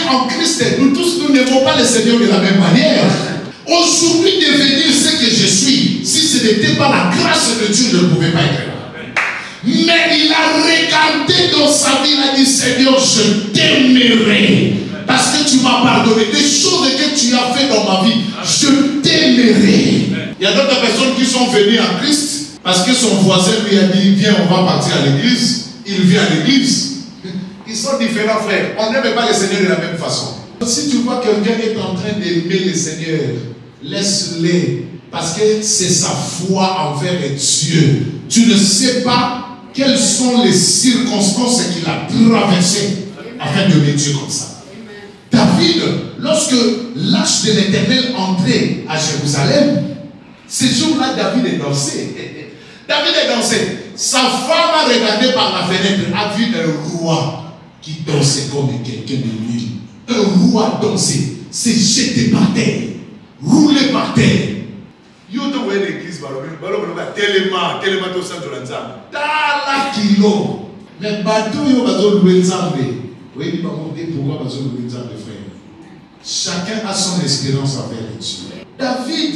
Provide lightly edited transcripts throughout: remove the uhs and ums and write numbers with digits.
en Christ, nous tous, nous n'aimons pas le Seigneur de la même manière. Aujourd'hui, devenir ce que je suis, si ce n'était pas la grâce de Dieu, je ne pouvais pas être là. Mais il a regardé dans sa vie, il a dit, Seigneur, je t'aimerai. Parce que tu m'as pardonné. Des choses que tu as fait dans ma vie, je t'aimerai. Il y a d'autres personnes qui sont venues en Christ parce que son voisin lui a dit, viens, on va partir à l'église. Il vient à l'église. Ils sont différents, frères. On n'aime pas le Seigneur de la même façon. Si tu vois que quelqu'un est en train d'aimer le Seigneur, laisse-le. Parce que c'est sa foi envers Dieu. Tu ne sais pas quelles sont les circonstances qu'il a traversées afin de aimer Dieu comme ça. David, lorsque l'arche de l'Éternel entrait à Jérusalem, ce jour-là, David est dansé. David est dansé. Sa femme a regardé par la fenêtre, a vu un roi qui dansait comme quelqu'un de l'huile. Un roi dansé, s'est jeté par terre, roulé par terre. Yo te voyez l'église, tellement au centre de l'ensemble. Tala kilo. Mais bateau yo bazo louer nzambe. Oui, il m'a demandé pourquoi bazo louer nzambe, frère. Chacun a son espérance envers Dieu. David,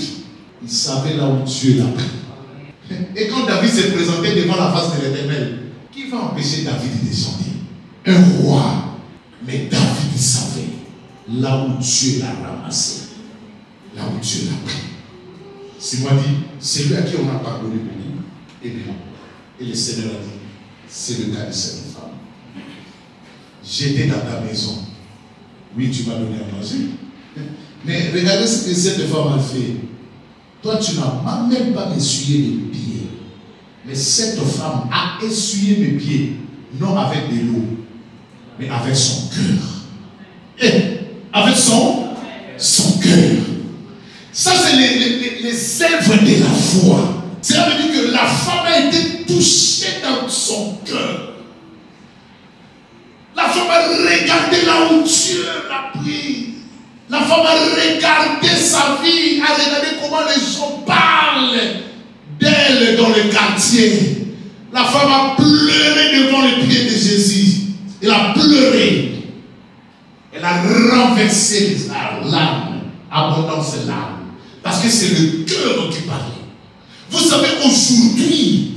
il savait là où Dieu l'a pris. Et quand David s'est présenté devant la face de l'Éternel, qui va empêcher David de descendre? Un roi. Mais David savait là où Dieu l'a ramassé. Là où Dieu l'a pris. C'est moi dit, c'est lui à qui on a pardonné beaucoup. Et bien, et le Seigneur a dit, c'est le cas de cette femme. J'étais dans ta maison. Oui, tu m'as donné à manger. Mais regardez ce que cette femme a fait. Toi, tu n'as même pas essuyé mes pieds. Mais cette femme a essuyé mes pieds, non avec de l'eau, mais avec son cœur. Et avec son cœur. Ça, c'est les œuvres de la foi. Cela veut dire que la femme a été touchée dans son cœur. La femme a regardé là où Dieu l'a pris. La femme a regardé sa vie, a regardé comment les gens parlent d'elle dans le quartier. La femme a pleuré devant les pieds de Jésus. Elle a pleuré. Elle a renversé les larmes, abondance de larmes. Parce que c'est le cœur qui parlait. Vous savez, aujourd'hui,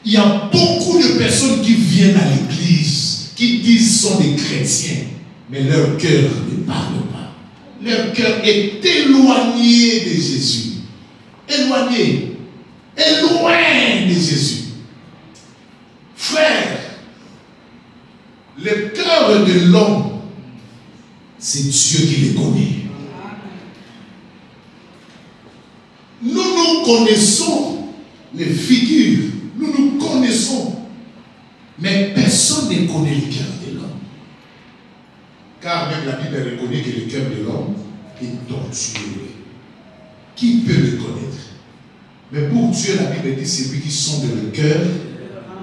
il y a beaucoup de personnes qui viennent à l'église, qui disent sont des chrétiens, mais leur cœur ne parle pas. Leur cœur est éloigné de Jésus. Éloigné. Et loin de Jésus. Frère, le cœur de l'homme, c'est Dieu qui le connaît. Nous connaissons les figures, nous connaissons, mais personne ne connaît le cœur de l'homme. Car même la Bible reconnaît que le cœur de l'homme est tortueux. Qui peut le connaître? Mais pour Dieu, la Bible dit c'est lui qui sonde le cœur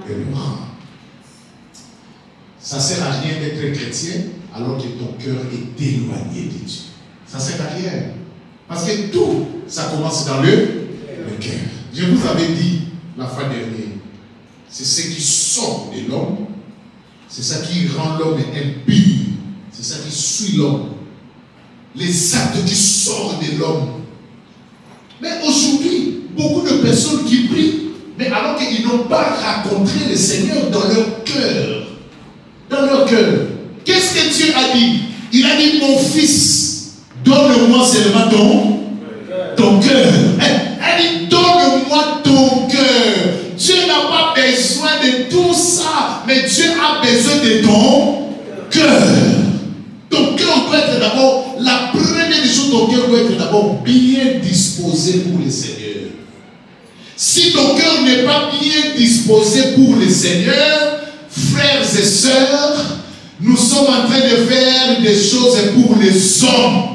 et le rend. Ça ne sert à rien d'être chrétien alors que ton cœur est éloigné de Dieu. Ça ne sert à rien. Parce que tout, ça commence dans le cœur. Je vous avais dit la fois dernière, c'est ce qui sort de l'homme, c'est ça qui rend l'homme impur, c'est ça qui suit l'homme. Les actes qui sortent de l'homme. Mais aujourd'hui, beaucoup de personnes qui prient, mais alors qu'ils n'ont pas rencontré le Seigneur dans leur cœur. Dans leur cœur. Qu'est-ce que Dieu a dit? Il a dit, mon fils, donne-moi seulement ton cœur. Elle dit, donne-moi ton cœur. Dieu n'a pas besoin de tout ça, mais Dieu a besoin de ton cœur. Ton cœur doit être d'abord, la première des choses, ton cœur doit être d'abord bien disposé pour le Seigneur. Si ton cœur n'est pas bien disposé pour le Seigneur, frères et sœurs, nous sommes en train de faire des choses pour les hommes.